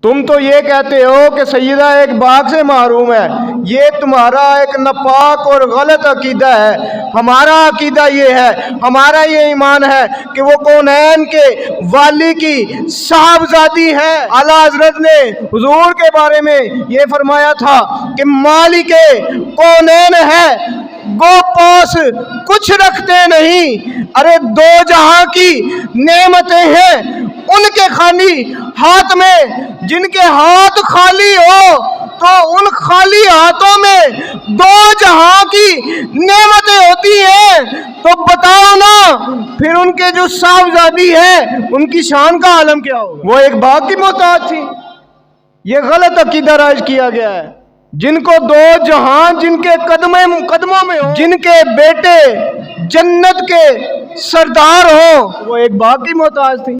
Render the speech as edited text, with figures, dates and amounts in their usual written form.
تم تو یہ کہتے ہو کہ سیدہ ایک باغ سے محروم ہے، یہ تمہارا ایک ناپاک اور غلط عقیدہ ہے۔ ہمارا عقیدہ یہ ہے، ہمارا یہ ایمان ہے کہ وہ کونین کے والی کی صاحبزادی ہے۔ اعلیٰ حضرت نے حضور کے بارے میں یہ فرمایا تھا کہ مالک کونین ہے، گو پاس کچھ رکھتے نہیں۔ ارے دو جہاں کی نعمتیں ہیں ان کے خالی ہاتھ میں، جن کے ہاتھ خالی ہو تو ان خالی ہاتھوں میں دو جہاں کی نعمتیں ہوتی ہیں، تو بتاؤ نا پھر ان کے جو صاحبزادی ہے ان کی شان کا عالم کیا ہوگا؟ وہ ایک باغ کی محتاج تھی۔ یہ غلط عقیدہ رائج کیا گیا ہے۔ جن کو دو جہاں جن کے قدموں میں ہو، جن کے بیٹے جنت کے سردار ہوں، وہ ایک باغ کی محتاج تھی۔